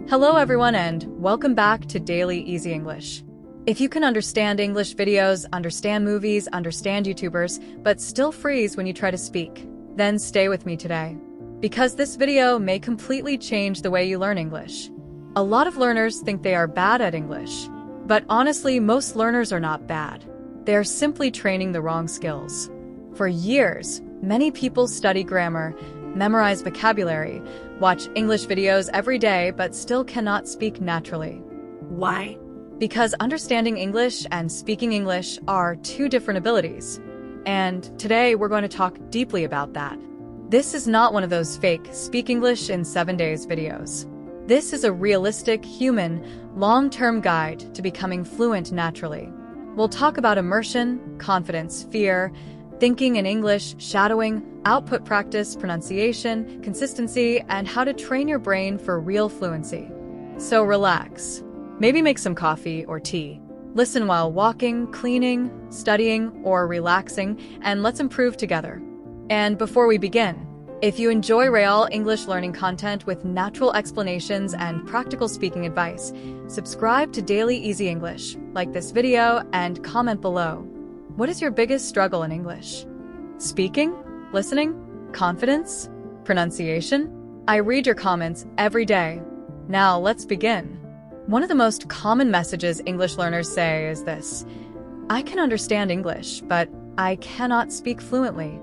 Hello everyone and welcome back to Daily Easy English. If you can understand English videos, understand movies, understand YouTubers, but still freeze when you try to speak, then stay with me today. Because this video may completely change the way you learn English. A lot of learners think they are bad at English, but honestly, most learners are not bad. They are simply training the wrong skills. For years, many people study grammar, memorize vocabulary, watch English videos every day, but still cannot speak naturally. Why? Because understanding English and speaking English are two different abilities. And today we're going to talk deeply about that. This is not one of those fake Speak English in 7 days videos. This is a realistic, human, long-term guide to becoming fluent naturally. We'll talk about immersion, confidence, fear, thinking in English, shadowing, output practice, pronunciation, consistency, and how to train your brain for real fluency. So relax. Maybe make some coffee or tea. Listen while walking, cleaning, studying, or relaxing, and let's improve together. And before we begin, if you enjoy real English learning content with natural explanations and practical speaking advice, subscribe to Daily Easy English, like this video, and comment below. What is your biggest struggle in English? Speaking? Listening? Confidence? Pronunciation? I read your comments every day. Now let's begin. One of the most common messages English learners say is this: I can understand English, but I cannot speak fluently.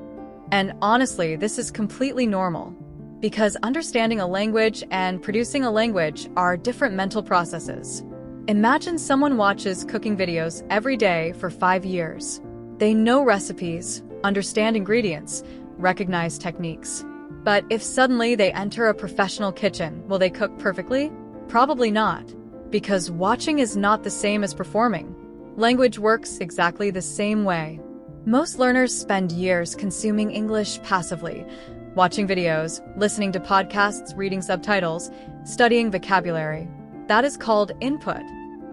And honestly, this is completely normal, because understanding a language and producing a language are different mental processes. Imagine someone watches cooking videos every day for 5 years. They know recipes, understand ingredients, recognize techniques. But if suddenly they enter a professional kitchen, will they cook perfectly? Probably not, because watching is not the same as performing. Language works exactly the same way. Most learners spend years consuming English passively, watching videos, listening to podcasts, reading subtitles, studying vocabulary. That is called input.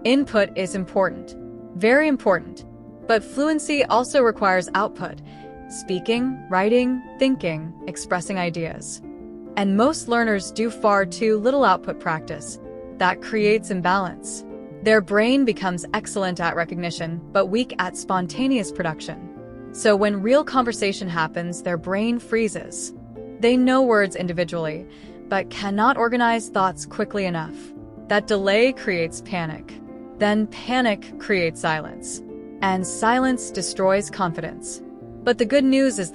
Input is important, very important. But fluency also requires output: speaking, writing, thinking, expressing ideas. And most learners do far too little output practice. That creates imbalance. Their brain becomes excellent at recognition, but weak at spontaneous production. So when real conversation happens, their brain freezes. They know words individually, but cannot organize thoughts quickly enough. That delay creates panic. Then panic creates silence. And silence destroys confidence. But the good news is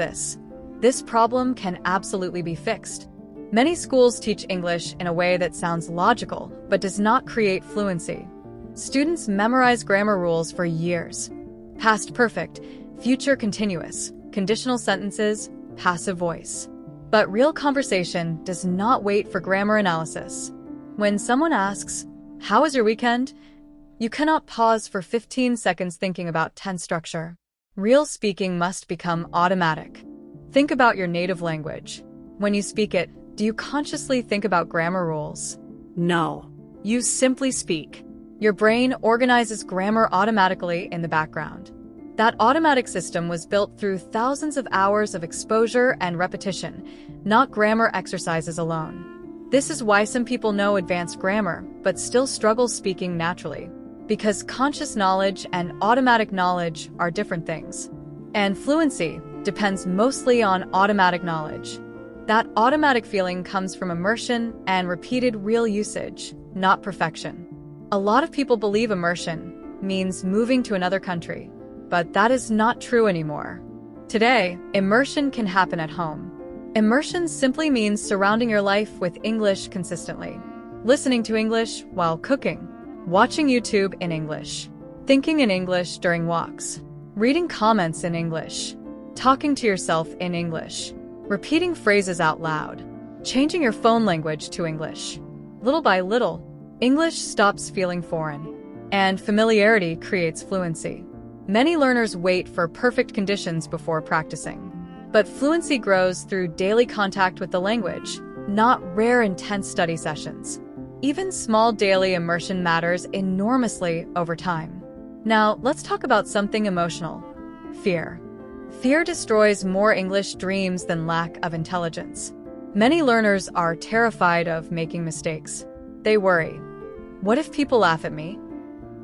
this problem can absolutely be fixed. Many schools teach English in a way that sounds logical, but does not create fluency. Students memorize grammar rules for years. Past perfect, future continuous, conditional sentences, passive voice. But real conversation does not wait for grammar analysis. When someone asks, "How was your weekend?" you cannot pause for 15 seconds thinking about tense structure. Real speaking must become automatic. Think about your native language. When you speak it, do you consciously think about grammar rules? No. You simply speak. Your brain organizes grammar automatically in the background. That automatic system was built through thousands of hours of exposure and repetition, not grammar exercises alone. This is why some people know advanced grammar, but still struggle speaking naturally. Because conscious knowledge and automatic knowledge are different things. And fluency depends mostly on automatic knowledge. That automatic feeling comes from immersion and repeated real usage, not perfection. A lot of people believe immersion means moving to another country, but that is not true anymore. Today, immersion can happen at home. Immersion simply means surrounding your life with English consistently. Listening to English while cooking. Watching YouTube in English, thinking in English during walks, reading comments in English, talking to yourself in English, repeating phrases out loud, changing your phone language to English. Little by little, English stops feeling foreign, and familiarity creates fluency. Many learners wait for perfect conditions before practicing, but fluency grows through daily contact with the language, not rare intense study sessions. Even small daily immersion matters enormously over time. Now, let's talk about something emotional: fear. Fear destroys more English dreams than lack of intelligence. Many learners are terrified of making mistakes. They worry. What if people laugh at me?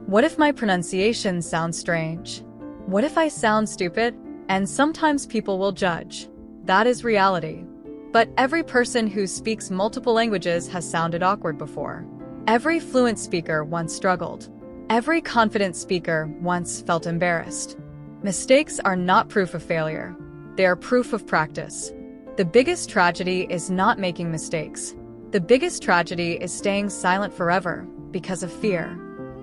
What if my pronunciation sounds strange? What if I sound stupid? And sometimes people will judge. That is reality. But every person who speaks multiple languages has sounded awkward before. Every fluent speaker once struggled. Every confident speaker once felt embarrassed. Mistakes are not proof of failure. They are proof of practice. The biggest tragedy is not making mistakes. The biggest tragedy is staying silent forever because of fear.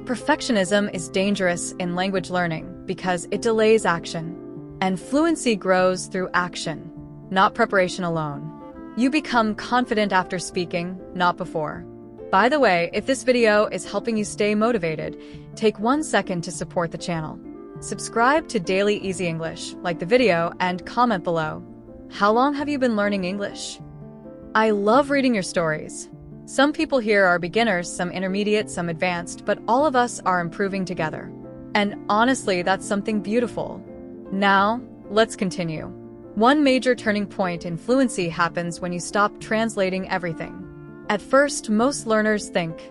Perfectionism is dangerous in language learning because it delays action. And fluency grows through action, not preparation alone. You become confident after speaking, not before. By the way, if this video is helping you stay motivated, take 1 second to support the channel. Subscribe to Daily Easy English, like the video, and comment below. How long have you been learning English? I love reading your stories. Some people here are beginners, some intermediate, some advanced, but all of us are improving together. And honestly, that's something beautiful. Now, let's continue. One major turning point in fluency happens when you stop translating everything. At first, most learners think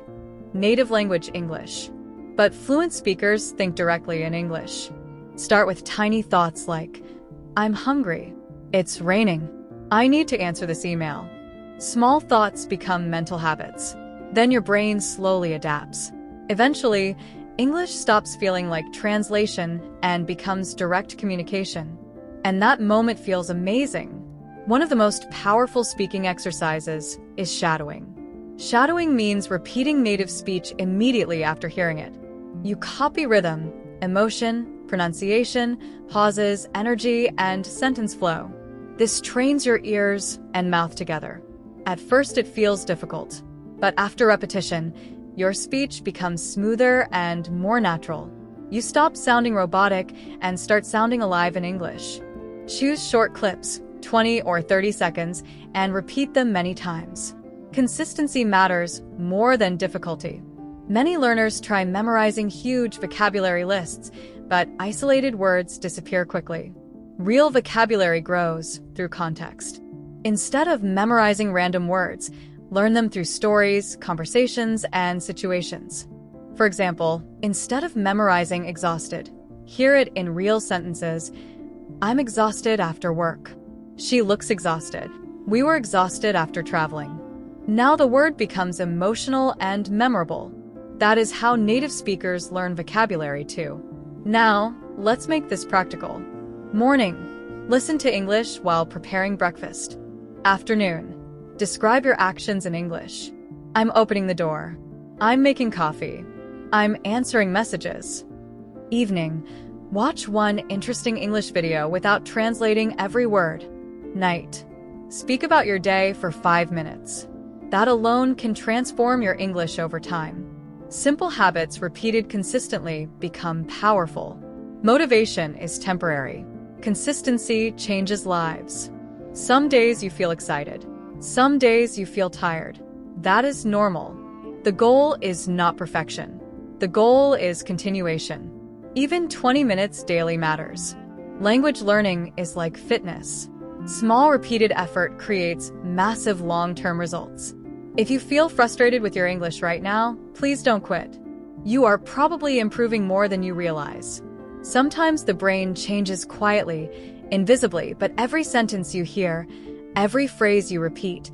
native language English, but fluent speakers think directly in English. Start with tiny thoughts like, I'm hungry, it's raining, I need to answer this email. Small thoughts become mental habits. Then your brain slowly adapts. Eventually, English stops feeling like translation and becomes direct communication. And that moment feels amazing. One of the most powerful speaking exercises is shadowing. Shadowing means repeating native speech immediately after hearing it. You copy rhythm, emotion, pronunciation, pauses, energy, and sentence flow. This trains your ears and mouth together. At first it feels difficult, but after repetition, your speech becomes smoother and more natural. You stop sounding robotic and start sounding alive in English. Choose short clips, 20 or 30 seconds, and repeat them many times. Consistency matters more than difficulty. Many learners try memorizing huge vocabulary lists, but isolated words disappear quickly. Real vocabulary grows through context. Instead of memorizing random words, learn them through stories, conversations, and situations. For example, instead of memorizing exhausted, hear it in real sentences. I'm exhausted after work. She looks exhausted. We were exhausted after traveling. Now the word becomes emotional and memorable. That is how native speakers learn vocabulary too. Now, let's make this practical. Morning. Listen to English while preparing breakfast. Afternoon. Describe your actions in English. I'm opening the door. I'm making coffee. I'm answering messages. Evening. Watch one interesting English video without translating every word. Night. Speak about your day for 5 minutes. That alone can transform your English over time. Simple habits repeated consistently become powerful. Motivation is temporary. Consistency changes lives. Some days you feel excited. Some days you feel tired. That is normal. The goal is not perfection. The goal is continuation. Even 20 minutes daily matters. Language learning is like fitness. Small repeated effort creates massive long-term results. If you feel frustrated with your English right now, please don't quit. You are probably improving more than you realize. Sometimes the brain changes quietly, invisibly, but every sentence you hear, every phrase you repeat,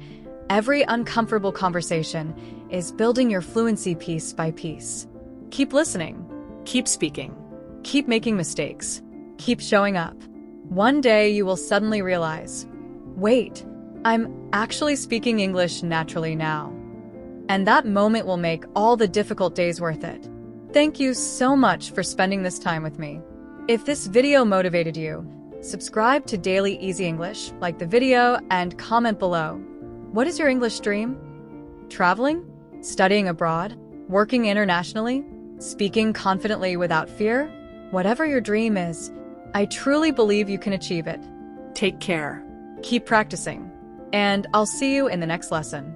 every uncomfortable conversation is building your fluency piece by piece. Keep listening. Keep speaking. Keep making mistakes. Keep showing up. One day you will suddenly realize, wait, I'm actually speaking English naturally now. And that moment will make all the difficult days worth it. Thank you so much for spending this time with me. If this video motivated you, subscribe to Daily Easy English, like the video, and comment below. What is your English dream? Traveling? Studying abroad? Working internationally? Speaking confidently without fear? Whatever your dream is, I truly believe you can achieve it. Take care. Keep practicing. And I'll see you in the next lesson.